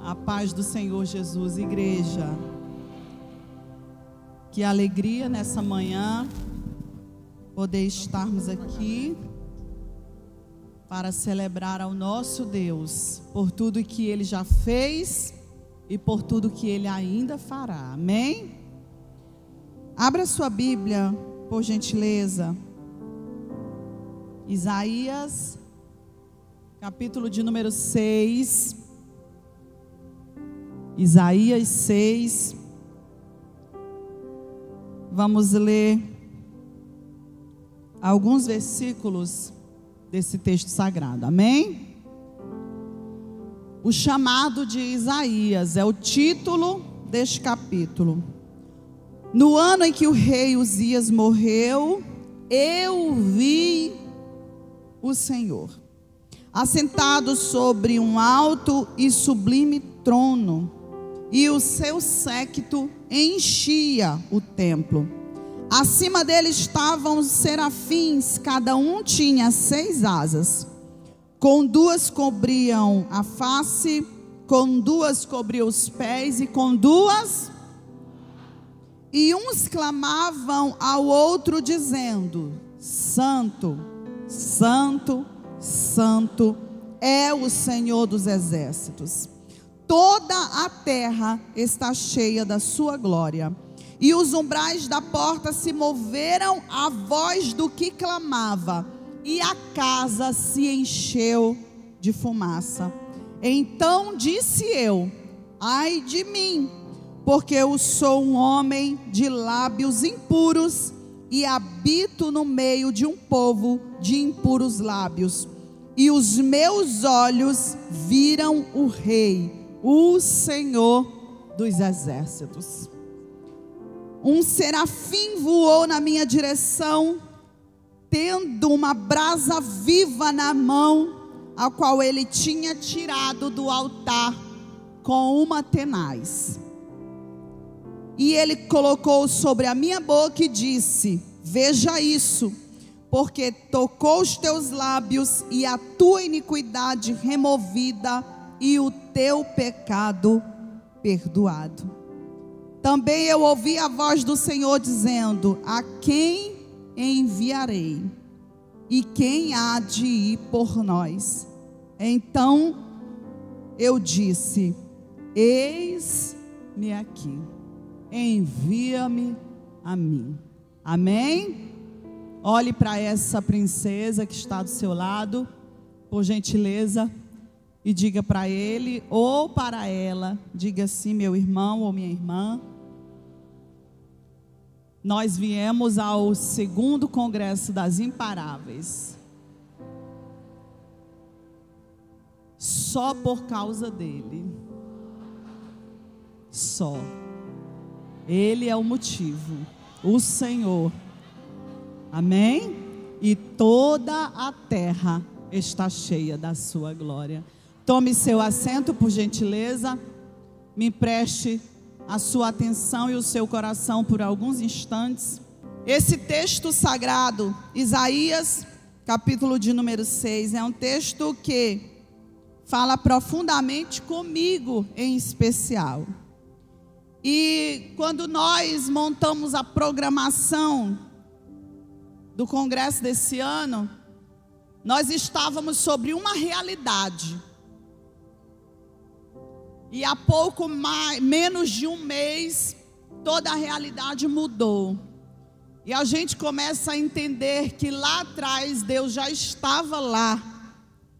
A paz do Senhor Jesus, igreja. Que alegria nessa manhã poder estarmos aqui para celebrar ao nosso Deus por tudo que Ele já fez e por tudo que Ele ainda fará. Amém? Abra sua Bíblia, por gentileza. Isaías, capítulo de número 6. Isaías 6. Vamos ler alguns versículos desse texto sagrado. Amém? O chamado de Isaías é o título deste capítulo. No ano em que o rei Uzias morreu, eu vi o Senhor assentado sobre um alto e sublime trono, e o seu séquito enchia o templo. Acima dele estavam os serafins, cada um tinha 6 asas. Com 2 cobriam a face, com 2 cobriam os pés, e com 2... E uns clamavam ao outro dizendo: Santo, Santo, Santo é o Senhor dos exércitos. Toda a terra está cheia da sua glória. E os umbrais da porta se moveram à voz do que clamava, e a casa se encheu de fumaça. Então disse eu: ai de mim, porque eu sou um homem de lábios impuros e habito no meio de um povo de impuros lábios. E os meus olhos viram o Rei, o Senhor dos exércitos. Um serafim voou na minha direção, tendo uma brasa viva na mão, a qual ele tinha tirado do altar com uma tenaz. E ele colocou sobre a minha boca e disse: veja isso, porque tocou os teus lábios, e a tua iniquidade removida, e o teu pecado perdoado. Também eu ouvi a voz do Senhor dizendo: a quem enviarei? E quem há de ir por nós? Então eu disse: eis-me aqui, envia-me a mim. Amém? Olhe para essa princesa que está do seu lado, por gentileza, e diga para ele ou para ela, diga assim: meu irmão ou minha irmã, nós viemos ao 2º Congresso das Imparáveis só por causa dele. Só. Ele é o motivo, o Senhor. Amém? E toda a terra está cheia da sua glória. Tome seu assento, por gentileza. Me empreste a sua atenção e o seu coração por alguns instantes. Esse texto sagrado, Isaías, capítulo de número 6, é um texto que fala profundamente comigo em especial. E quando nós montamos a programação do congresso desse ano, nós estávamos sobre uma realidade. E há pouco menos de um mês, toda a realidade mudou. E a gente começa a entender que lá atrás Deus já estava lá,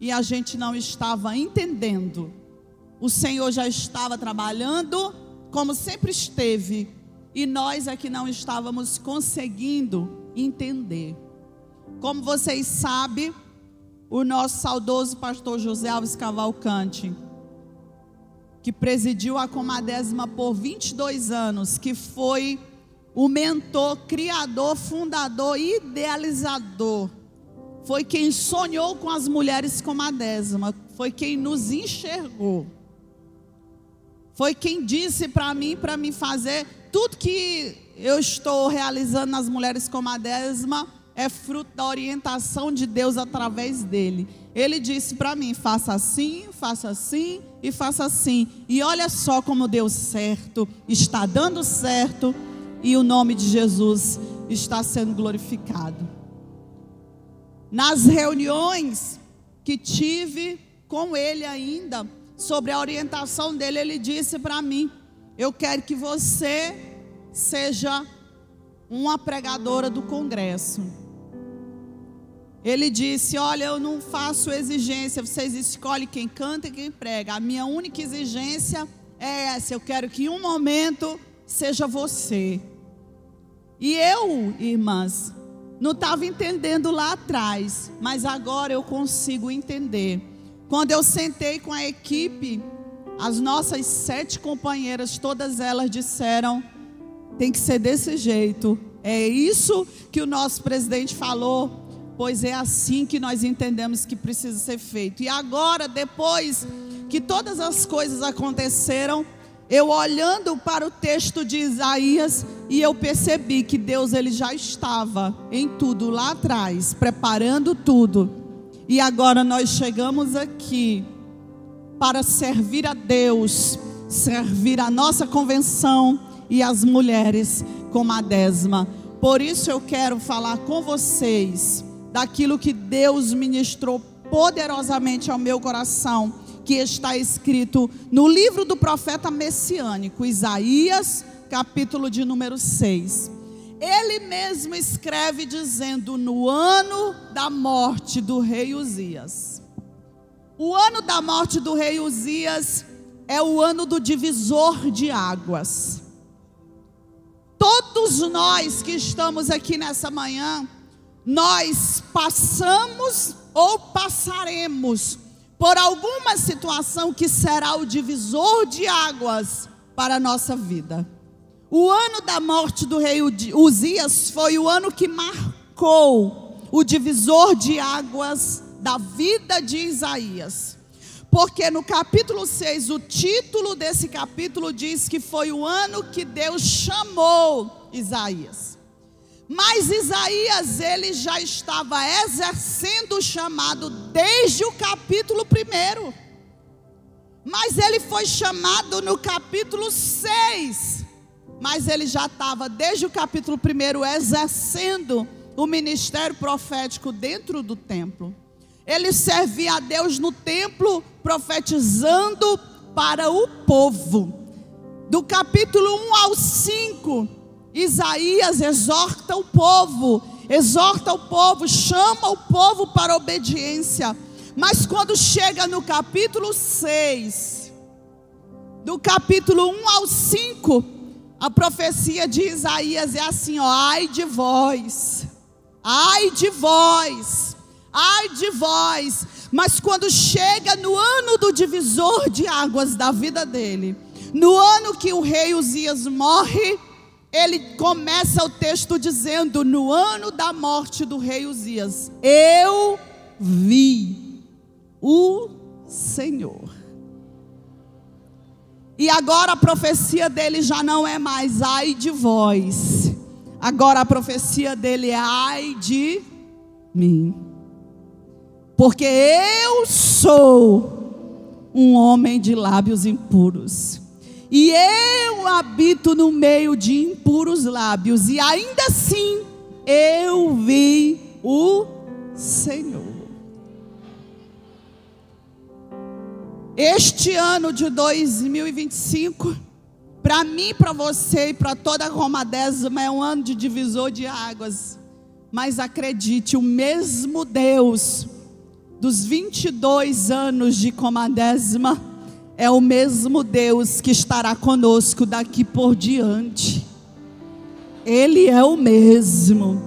e a gente não estava entendendo. O Senhor já estava trabalhando como sempre esteve, e nós é que não estávamos conseguindo entender. Como vocês sabem, o nosso saudoso pastor José Alves Cavalcante, que presidiu a Comadésima por 22 anos, que foi o mentor, criador, fundador, idealizador, foi quem sonhou com as mulheres Comadésima, foi quem nos enxergou, foi quem disse para mim fazer tudo que eu estou realizando nas mulheres Comadésima é fruto da orientação de Deus através dele. Ele disse para mim: faça assim e faça assim. E olha só como deu certo, está dando certo, e o nome de Jesus está sendo glorificado. Nas reuniões que tive com ele ainda, sobre a orientação dele, ele disse para mim: eu quero que você seja uma pregadora do congresso. Ele disse: olha, eu não faço exigência, vocês escolhem quem canta e quem prega. A minha única exigência é essa: eu quero que em um momento seja você. E eu, irmãs, não estava entendendo lá atrás, mas agora eu consigo entender. Quando eu sentei com a equipe, as nossas 7 companheiras, todas elas disseram: tem que ser desse jeito. É isso que o nosso presidente falou, pois é assim que nós entendemos que precisa ser feito. E agora, depois que todas as coisas aconteceram, eu olhando para o texto de Isaías, e eu percebi que Deus, ele já estava em tudo lá atrás, preparando tudo. E agora nós chegamos aqui para servir a Deus, servir a nossa convenção e as mulheres como a Desma. Por isso eu quero falar com vocês daquilo que Deus ministrou poderosamente ao meu coração, que está escrito no livro do profeta messiânico, Isaías, capítulo de número 6. Ele mesmo escreve dizendo: no ano da morte do rei Uzias. O ano da morte do rei Uzias é o ano do divisor de águas. Todos nós que estamos aqui nessa manhã, nós passamos ou passaremos por alguma situação que será o divisor de águas para a nossa vida. O ano da morte do rei Uzias foi o ano que marcou o divisor de águas da vida de Isaías. Porque no capítulo 6, o título desse capítulo diz que foi o ano que Deus chamou Isaías. Mas Isaías, ele já estava exercendo o chamado desde o capítulo 1. Mas ele foi chamado no capítulo 6. Mas ele já estava desde o capítulo 1 exercendo o ministério profético dentro do templo. Ele servia a Deus no templo, profetizando para o povo. Do capítulo 1 ao 5, Isaías exorta o povo, chama o povo para a obediência. Mas quando chega no capítulo 6, do capítulo 1 ao 5, a profecia de Isaías é assim, ó: ai de vós, ai de vós, ai de vós. Mas quando chega no ano do divisor de águas da vida dele, no ano que o rei Uzias morre, ele começa o texto dizendo: no ano da morte do rei Uzias, eu vi o Senhor. E agora a profecia dele já não é mais ai de vós. Agora a profecia dele é ai de mim. Porque eu sou um homem de lábios impuros. E eu habito no meio de impuros lábios. E ainda assim eu vi o Senhor. Este ano de 2025, para mim, para você e para toda a Roma Desma, é um ano de divisor de águas. Mas acredite, o mesmo Deus dos 22 anos de Roma Desma é o mesmo Deus que estará conosco daqui por diante. Ele é o mesmo.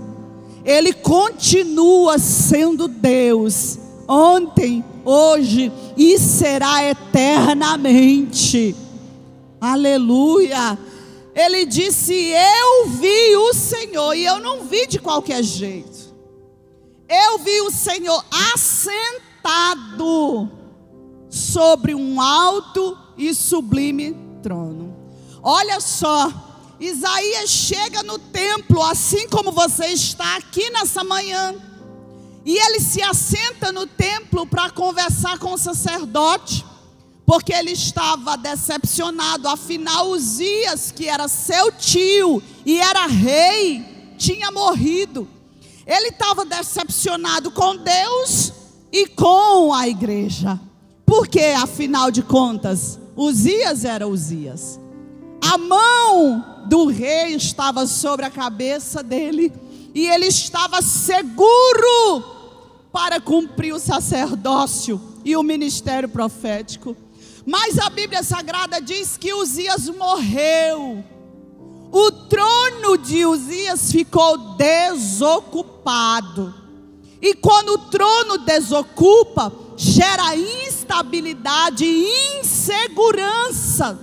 Ele continua sendo Deus ontem, hoje e será eternamente. Aleluia. Ele disse: eu vi o Senhor. E eu não vi de qualquer jeito. Eu vi o Senhor assentado sobre um alto e sublime trono. Olha só, Isaías chega no templo, assim como você está aqui nessa manhã. E ele se assenta no templo para conversar com o sacerdote, porque ele estava decepcionado. Afinal, Uzias, que era seu tio e era rei, tinha morrido. Ele estava decepcionado com Deus e com a igreja. Porque, afinal de contas, Uzias era Uzias. A mão do rei estava sobre a cabeça dele, e ele estava seguro para cumprir o sacerdócio e o ministério profético. Mas a Bíblia Sagrada diz que Uzias morreu. O trono de Uzias ficou desocupado. E quando o trono desocupa, gera instabilidade e insegurança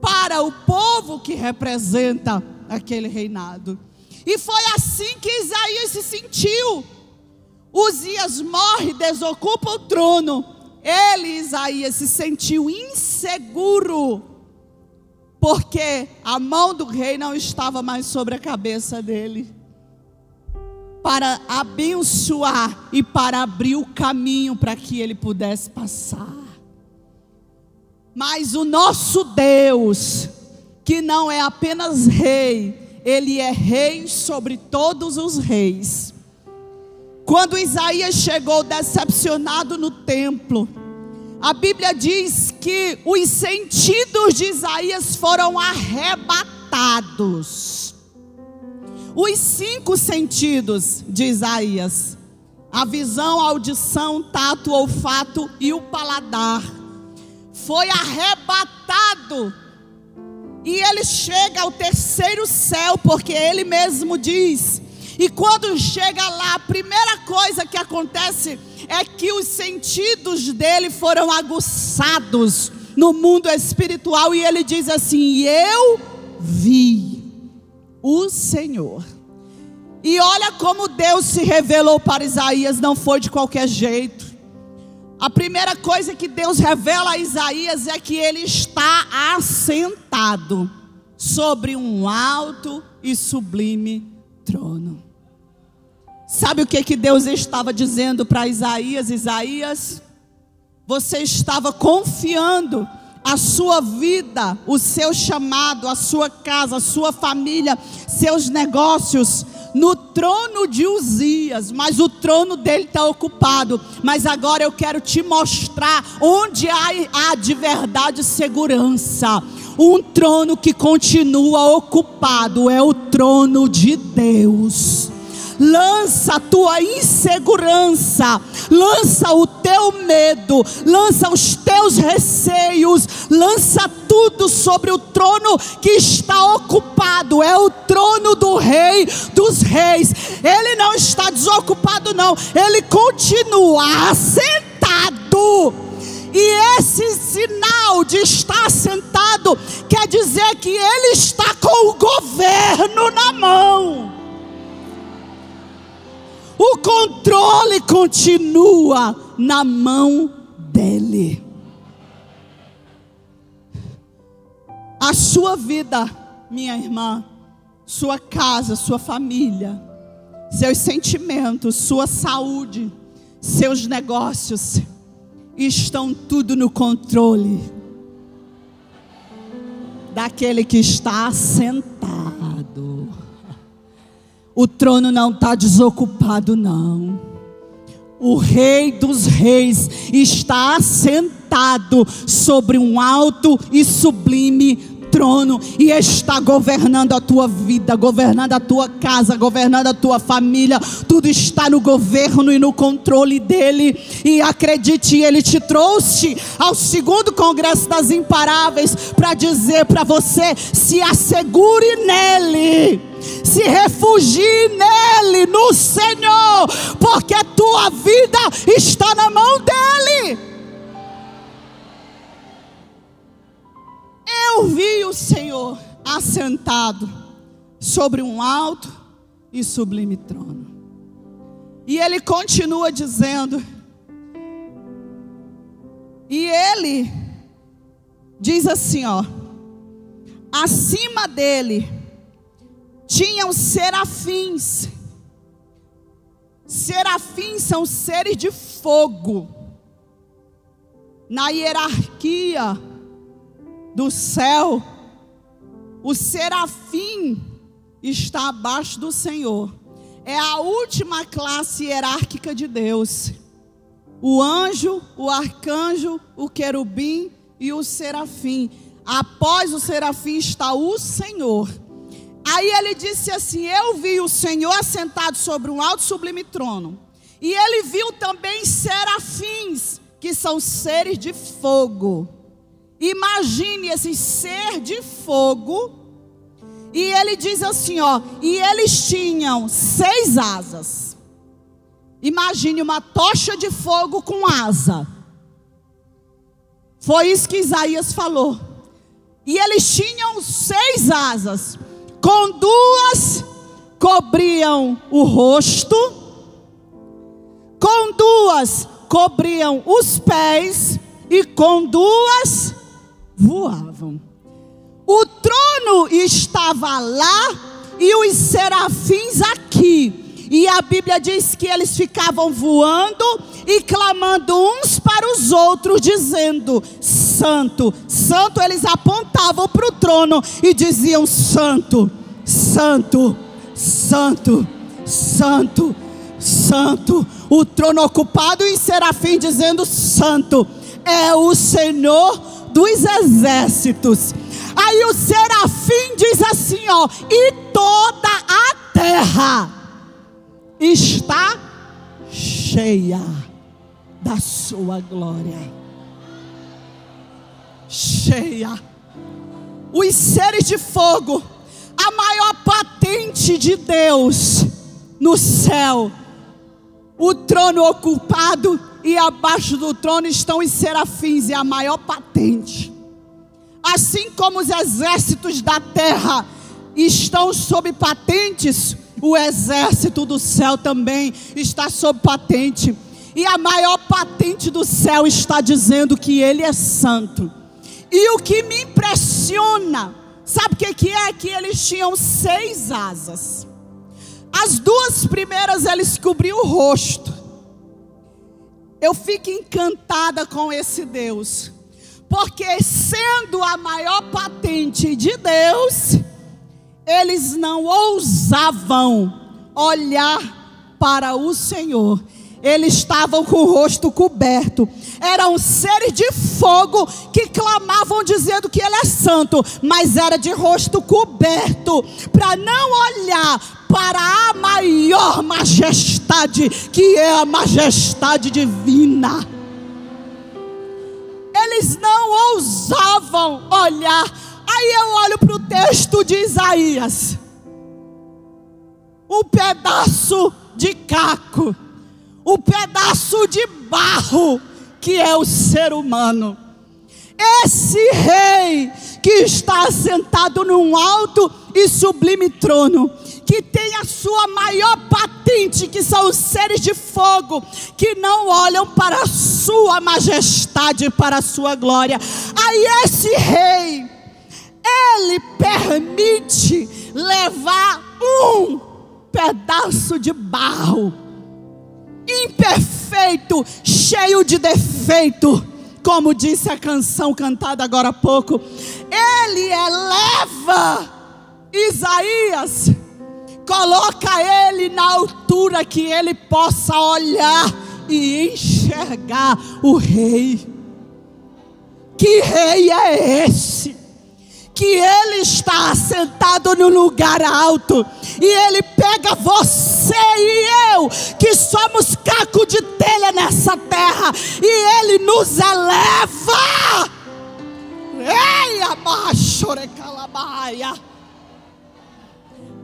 para o povo que representa aquele reinado. E foi assim que Isaías se sentiu. Uzias morre, desocupa o trono. Ele, Isaías, se sentiu inseguro, porque a mão do rei não estava mais sobre a cabeça dele, para abençoar e para abrir o caminho para que ele pudesse passar. Mas o nosso Deus, que não é apenas rei, ele é rei sobre todos os reis. Quando Isaías chegou decepcionado no templo, a Bíblia diz que os sentidos de Isaías foram arrebatados. Os 5 sentidos de Isaías: a visão, a audição, tato, olfato e o paladar, foi arrebatado. E ele chega ao terceiro céu, porque ele mesmo diz. E quando chega lá, a primeira coisa que acontece é que os sentidos dele foram aguçados no mundo espiritual. E ele diz assim: eu vi o Senhor. E olha como Deus se revelou para Isaías, não foi de qualquer jeito. A primeira coisa que Deus revela a Isaías é que ele está assentado sobre um alto e sublime trono. Sabe o que Deus estava dizendo para Isaías? Isaías, você estava confiando a sua vida, o seu chamado, a sua casa, a sua família, seus negócios no trono de Uzias, mas o trono dele está ocupado. Mas agora eu quero te mostrar onde há de verdade segurança. Um trono que continua ocupado é o trono de Deus. Lança a tua insegurança, lança o teu medo, lança os teus receios, lança tudo sobre o trono que está ocupado. É o trono do Rei dos Reis. Ele não está desocupado não, ele continua assentado. E esse sinal de estar sentado quer dizer que ele está com o governo na mão. O controle continua na mão dele. A sua vida, minha irmã, sua casa, sua família, seus sentimentos, sua saúde, seus negócios, estão tudo no controle daquele que está assentado. O trono não está desocupado não. O Rei dos Reis está assentado sobre um alto e sublime trono e está governando a tua vida, governando a tua casa, governando a tua família. Tudo está no governo e no controle dele. E acredite, ele te trouxe ao 2º Congresso das Imparáveis para dizer para você: se assegure nele, se refugie nele, no Senhor, porque a tua vida está na mão dele. Eu vi o Senhor assentado sobre um alto e sublime trono. E ele continua dizendo, e ele diz assim, ó: acima dele tinham serafins, Serafins são seres de fogo. Na hierarquia do céu, o serafim está abaixo do Senhor. É a última classe hierárquica de Deus. O anjo, o arcanjo, o querubim e o serafim. Após o serafim está o Senhor. Aí ele disse assim: eu vi o Senhor assentado sobre um alto e sublime trono. E ele viu também serafins, que são seres de fogo. Imagine esse ser de fogo. E ele diz assim, ó, e eles tinham 6 asas. Imagine uma tocha de fogo com asa. Foi isso que Isaías falou. E eles tinham 6 asas. Com 2 cobriam o rosto. Com 2 cobriam os pés. E com 2 voavam. O trono estava lá e os serafins aqui. E a Bíblia diz que eles ficavam voando e clamando uns para os outros, dizendo: Santo, Santo. Eles apontavam para o trono e diziam: Santo, Santo, Santo, Santo, Santo. O trono ocupado e os serafins dizendo: Santo é o Senhor dos exércitos. Aí o serafim diz assim, ó: e toda a terra está cheia da sua glória. Cheia. Os seres de fogo, a maior patente de Deus no céu. O trono ocupado e abaixo do trono estão os serafins, é a maior patente. Assim como os exércitos da terra estão sob patentes, o exército do céu também está sob patente. E a maior patente do céu está dizendo que Ele é santo. E o que me impressiona, sabe o que é? Que eles tinham 6 asas. As 2 primeiras eles cobriam o rosto. Eu fico encantada com esse Deus. Porque sendo a maior patente de Deus, eles não ousavam olhar para o Senhor. Eles estavam com o rosto coberto. Eram seres de fogo que clamavam dizendo que Ele é santo, mas era de rosto coberto, para não olhar para a maior majestade, que é a majestade divina. Eles não ousavam olhar. Aí eu olho para o texto de Isaías. Um pedaço de caco, um pedaço de barro, que é o ser humano. Esse rei que está sentado num alto e sublime trono, que tem a sua maior patente, que são os seres de fogo, que não olham para a sua majestade, para a sua glória. Aí esse rei, ele permite levar um pedaço de barro, imperfeito, cheio de defeito, como disse a canção cantada agora há pouco. Ele eleva Isaías, coloca ele na altura que ele possa olhar e enxergar o rei. Que rei é esse? Que ele está sentado no lugar alto e ele pega você e eu, que somos caco de telha nessa terra, e ele nos eleva. Ei, amachore-calabaia.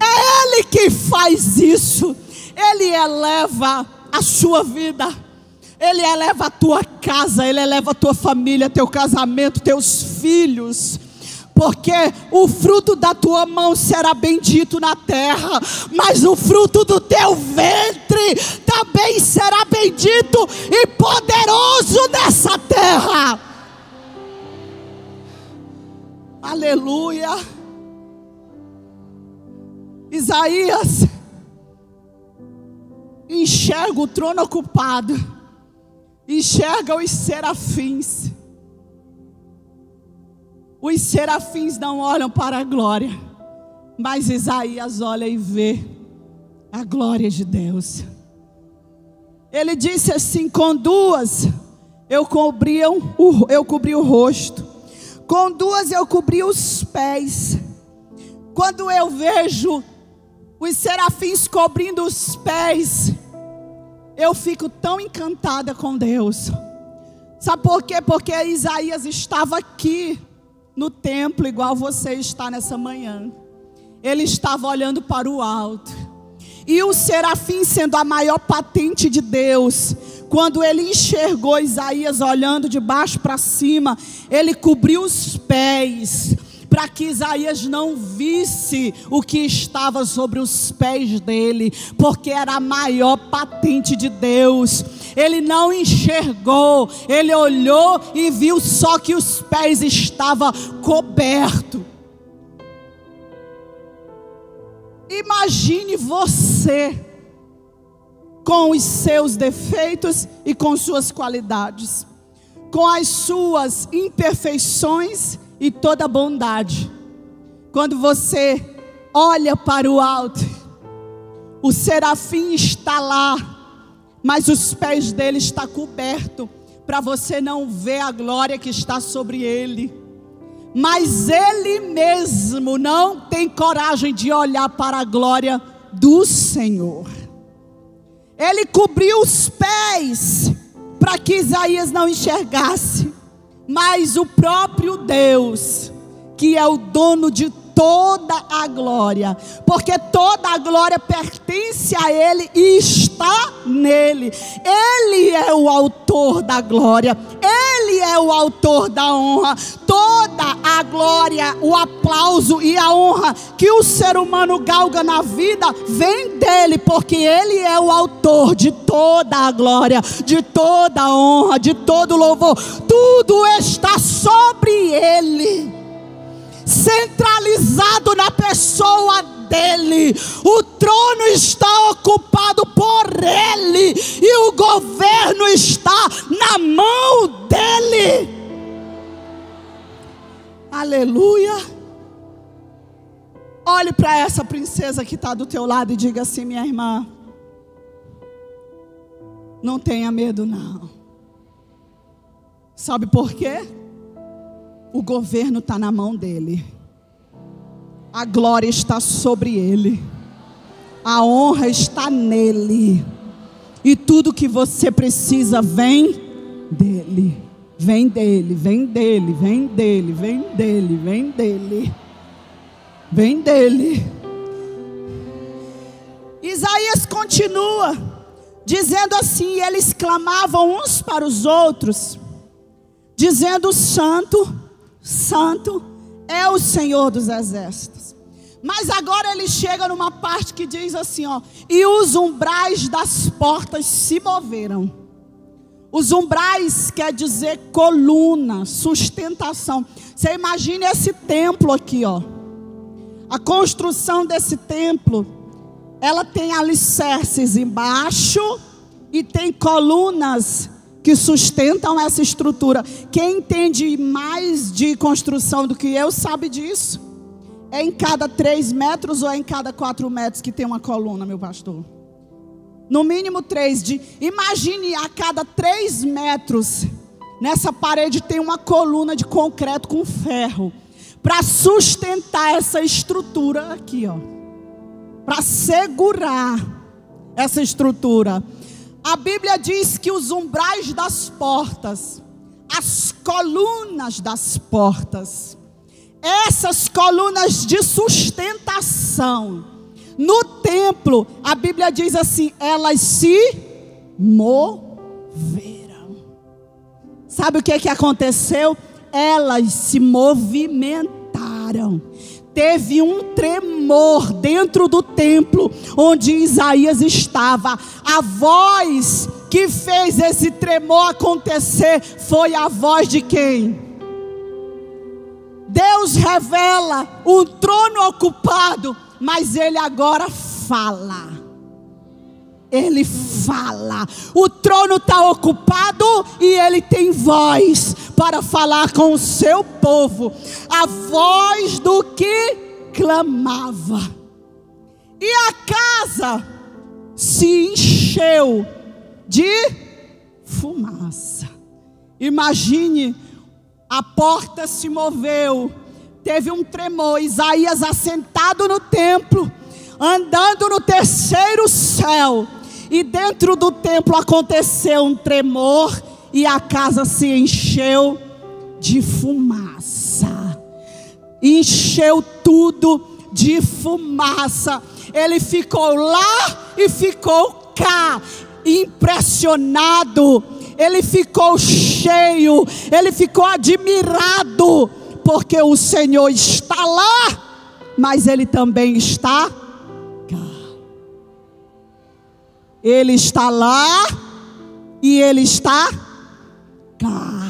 É Ele que faz isso. Ele eleva a sua vida, Ele eleva a tua casa, Ele eleva a tua família, teu casamento, teus filhos. Porque o fruto da tua mão será bendito na terra, mas o fruto do teu ventre também será bendito e poderoso nessa terra. Aleluia. Isaías enxerga enxerga o trono ocupado, enxerga os serafins. Os serafins não olham para a glória, mas Isaías olha e vê a glória de Deus. Ele disse assim: com duas eu cobri o rosto, com duas eu cobri os pés. Quando eu vejo os serafins cobrindo os pés, eu fico tão encantada com Deus. Sabe por quê? Porque Isaías estava aqui no templo, igual você está nessa manhã. Ele estava olhando para o alto. E o serafim, sendo a maior patente de Deus, quando ele enxergou Isaías olhando de baixo para cima, ele cobriu os pés, para que Isaías não visse o que estava sobre os pés dele, porque era a maior patente de Deus. Ele não enxergou, ele olhou e viu só que os pés estavam cobertos. Imagine você com os seus defeitos e com suas qualidades, com as suas imperfeições e toda a bondade. Quando você olha para o alto, o serafim está lá, mas os pés dele estão cobertos, para você não ver a glória que está sobre ele. Mas ele mesmo não tem coragem de olhar para a glória do Senhor. Ele cobriu os pés para que Isaías não enxergasse. Mas o próprio Deus, que é o dono de toda a glória, porque toda a glória pertence a Ele e está nele. Ele é o autor da glória, Ele é o autor da honra. Toda a glória, o aplauso e a honra que o ser humano galga na vida vem dele, porque Ele é o autor de toda a glória, de toda a honra, de todo louvor. Tudo está sobre Ele, centralizado na pessoa dele. O trono está ocupado por ele e o governo está na mão dele. Aleluia. Olhe para essa princesa que está do teu lado e diga assim: minha irmã, não tenha medo não. Sabe por quê? O governo está na mão dele. A glória está sobre ele. A honra está nele. E tudo que você precisa vem dele. Vem dele, vem dele, vem dele, vem dele, vem dele. Vem dele. Isaías continua dizendo assim: eles clamavam uns para os outros, dizendo: santo, santo é o Senhor dos exércitos. Mas agora ele chega numa parte que diz assim, ó: e os umbrais das portas se moveram. Os umbrais quer dizer coluna, sustentação. Você imagina esse templo aqui, ó. A construção desse templo, ela tem alicerces embaixo e tem colunas que sustentam essa estrutura. Quem entende mais de construção do que eu sabe disso. É em cada 3 metros ou é em cada 4 metros que tem uma coluna, meu pastor? No mínimo 3. Imagine a cada 3 metros, nessa parede tem uma coluna de concreto com ferro, para sustentar essa estrutura aqui, ó. Para segurar essa estrutura. A Bíblia diz que os umbrais das portas, as colunas das portas, essas colunas de sustentação, no templo, a Bíblia diz assim: elas se moveram. Sabe o que aconteceu? Elas se movimentaram. Teve um tremor dentro do templo onde Isaías estava. A voz que fez esse tremor acontecer foi a voz de quem? Deus revela um trono ocupado, mas ele agora fala. Ele fala. O trono está ocupado e ele tem voz para falar com o seu povo. A voz do que clamava. E a casa se encheu de fumaça. Imagine, a porta se moveu, teve um tremor. Isaías assentado no templo, andando no terceiro céu, e dentro do templo aconteceu um tremor, e a casa se encheu de fumaça. Encheu tudo de fumaça. Ele ficou lá e ficou cá, impressionado. Ele ficou cheio, ele ficou admirado, porque o Senhor está lá, mas ele também está cá. Ele está lá e ele está cá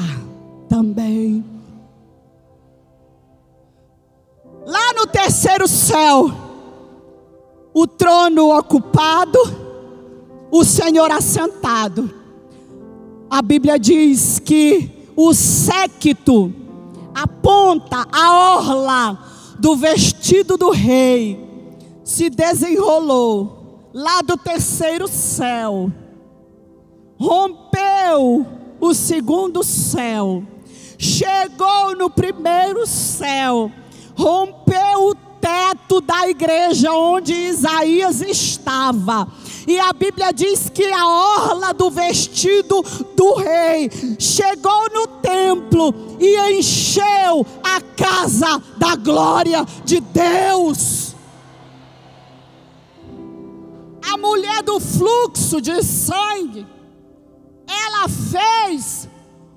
também. Lá no terceiro céu, o trono ocupado, o Senhor assentado. A Bíblia diz que o séquito, a ponta, a orla do vestido do rei se desenrolou lá do terceiro céu, rompeu o segundo céu, chegou no primeiro céu, rompeu o teto da igreja onde Isaías estava. E a Bíblia diz que a orla do vestido do rei chegou no templo e encheu a casa da glória de Deus. A mulher do fluxo de sangue, ela fez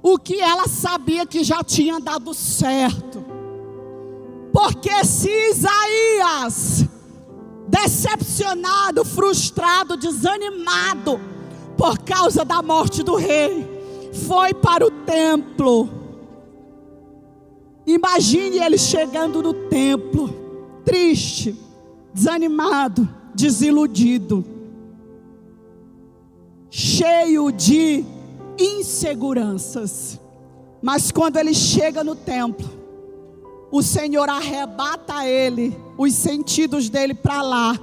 o que ela sabia que já tinha dado certo. Porque se Isaías, decepcionado, frustrado, desanimado por causa da morte do rei, foi para o templo, imagine ele chegando no templo, triste, desanimado, desiludido, cheio de inseguranças. Mas quando ele chega no templo, o Senhor arrebata ele, os sentidos dele para lá.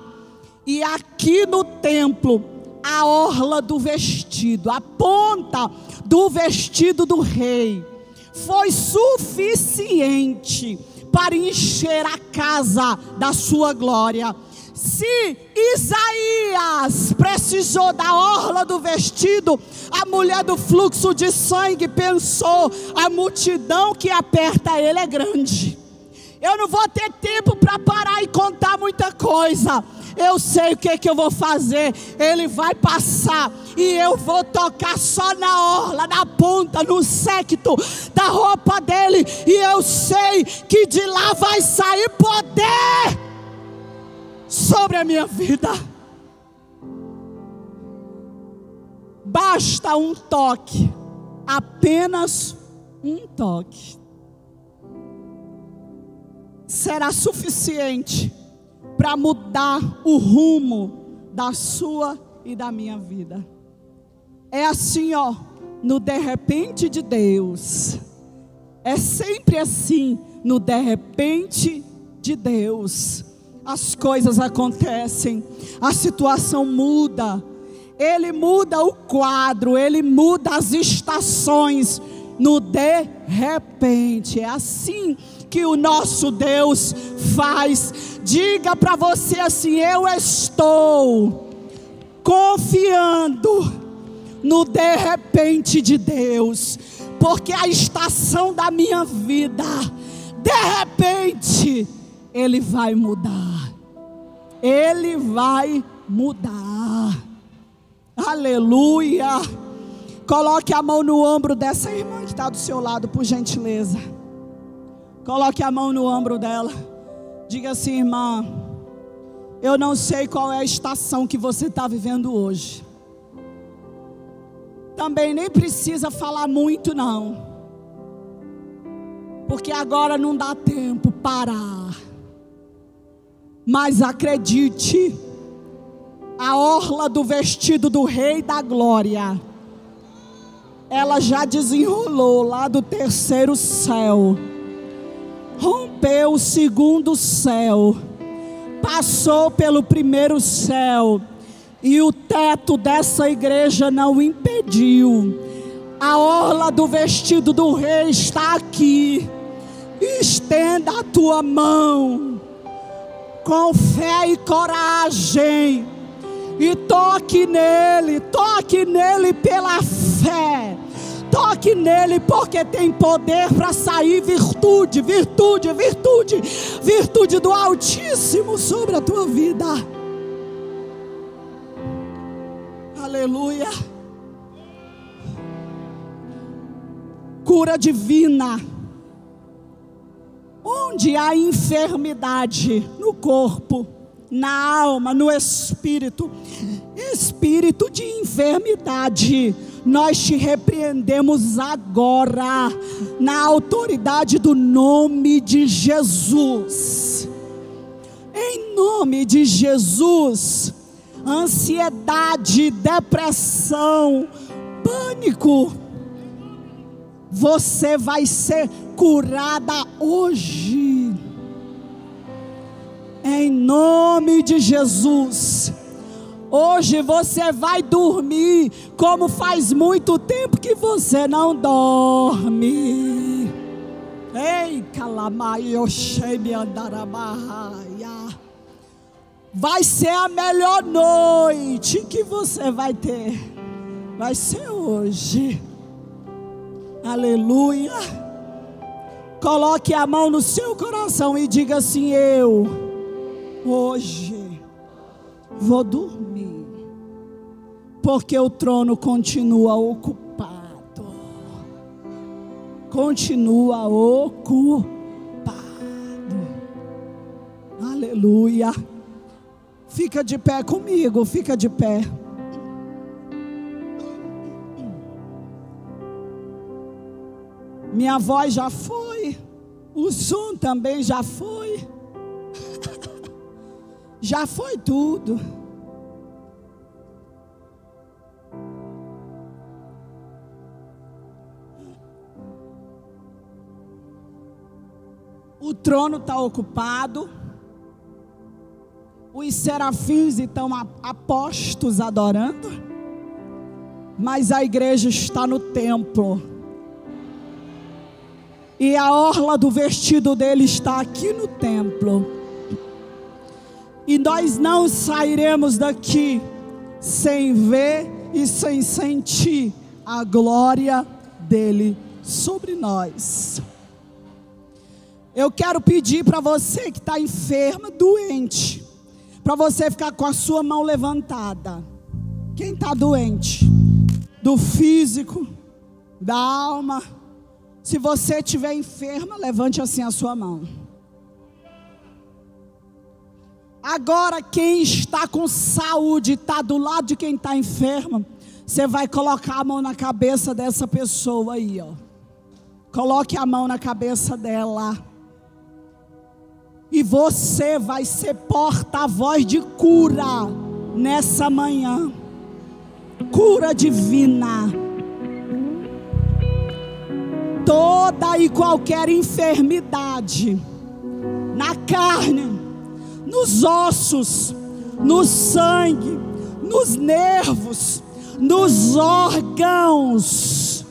E aqui no templo, a orla do vestido, a ponta do vestido do rei, foi suficiente para encher a casa da sua glória. Se Isaías precisou da orla do vestido, a mulher do fluxo de sangue pensou: a multidão que aperta ele é grande. Eu não vou ter tempo para parar e contar muita coisa. Eu sei o que eu vou fazer. Ele vai passar e eu vou tocar só na orla, na ponta, no séquito da roupa dele. E eu sei que de lá vai sair poder sobre a minha vida. Basta um toque, apenas um toque, será suficiente para mudar o rumo da sua e da minha vida. É assim, ó, no de repente de Deus. É sempre assim, no de repente de Deus. As coisas acontecem, a situação muda. Ele muda o quadro, ele muda as estações no de repente. É assim que o nosso Deus faz. Diga para você assim: eu estou confiando no de repente de Deus, porque a estação da minha vida, de repente, Ele vai mudar. Ele vai mudar. Aleluia. Coloque a mão no ombro dessa irmã que está do seu lado, por gentileza. Coloque a mão no ombro dela. Diga assim: irmã, eu não sei qual é a estação que você está vivendo hoje. Também nem precisa falar muito não, porque agora não dá tempo parar. Mas acredite, a orla do vestido do Rei da Glória, ela já desenrolou lá do terceiro céu, rompeu o segundo céu, passou pelo primeiro céu, e o teto dessa igreja não impediu. A orla do vestido do Rei está aqui. Estenda a tua mão com fé e coragem e toque nele pela fé. Toque nele, porque tem poder para sair virtude do Altíssimo sobre a tua vida. Aleluia. Cura divina. Onde há enfermidade no corpo, na alma, no espírito, espírito de enfermidade, nós te repreendemos agora, na autoridade do nome de Jesus. Em nome de Jesus, ansiedade, depressão, pânico, você vai ser curada hoje, em nome de Jesus. Hoje você vai dormir como faz muito tempo que você não dorme. Ei, vai ser a melhor noite que você vai ter, vai ser hoje. Aleluia. Coloque a mão no seu coração e diga assim: eu hoje vou dormir, porque o trono continua ocupado. Continua ocupado. Aleluia. Fica de pé comigo, fica de pé. Minha voz já foi, o som também já foi, já foi tudo. O trono está ocupado, os serafins estão apostos adorando, mas a igreja está no templo. E a orla do vestido dele está aqui no templo. E nós não sairemos daqui sem ver e sem sentir a glória dele sobre nós. Eu quero pedir para você que está enferma, doente, para você ficar com a sua mão levantada. Quem está doente? Do físico, da alma. Se você estiver enferma, levante assim a sua mão. Agora, quem está com saúde, está do lado de quem está enfermo, você vai colocar a mão na cabeça dessa pessoa aí, ó. Coloque a mão na cabeça dela. E você vai ser porta-voz de cura nessa manhã. Cura divina. Toda e qualquer enfermidade na carne, nos ossos, no sangue, nos nervos, nos órgãos,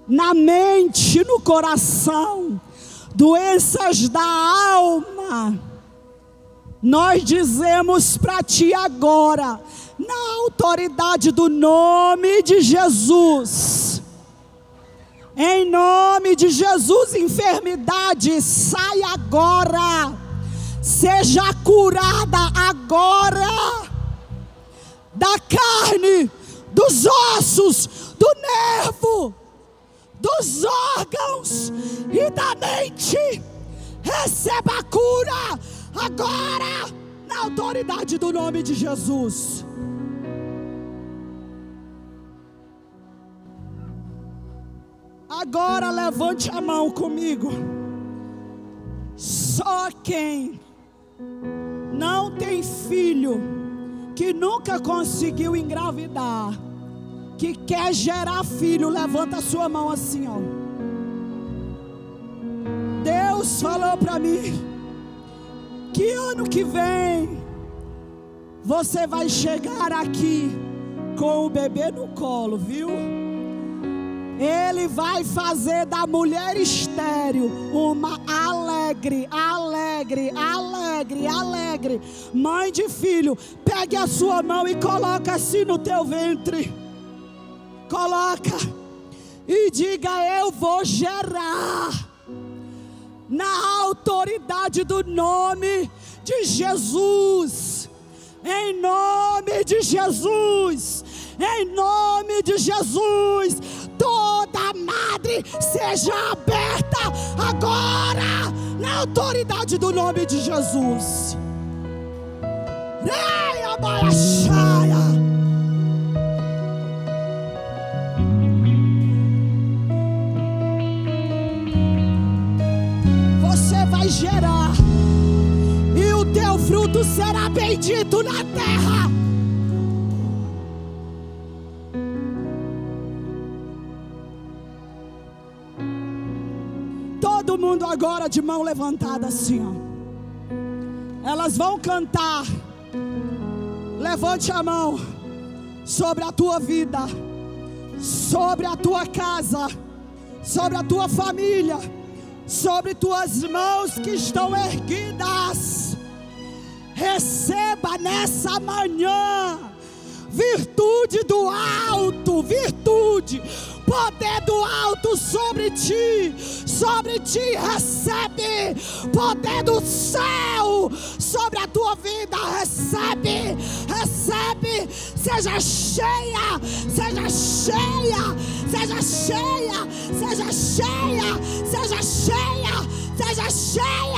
na mente, no coração, doenças da alma, nós dizemos para ti agora, na autoridade do nome de Jesus, em nome de Jesus, enfermidade, sai agora, seja curada agora, da carne, dos ossos, do nervo, dos órgãos e da mente. Receba a cura agora, na autoridade do nome de Jesus. Agora levante a mão comigo. Só quem não tem filho que nunca conseguiu engravidar, que quer gerar filho, levanta a sua mão assim, ó. Deus falou para mim que ano que vem você vai chegar aqui com o bebê no colo, viu? Ele vai fazer da mulher estéril uma alegre mãe de filho. Pegue a sua mão e coloca assim no teu ventre. Coloca e diga: eu vou gerar na autoridade do nome de Jesus. Em nome de Jesus, em nome de Jesus, toda madre seja aberta agora, na autoridade do nome de Jesus. Reia Baiaxaia. Você vai gerar, e o teu fruto será bendito na terra. Todo mundo agora de mão levantada assim, ó. Elas vão cantar. Levante a mão sobre a tua vida, sobre a tua casa, sobre a tua família, sobre tuas mãos que estão erguidas. Receba nessa manhã virtude do alto, virtude, poder do alto sobre ti recebe poder do céu sobre a tua vida, recebe, seja cheia, seja cheia, seja cheia, seja cheia, seja cheia, seja cheia.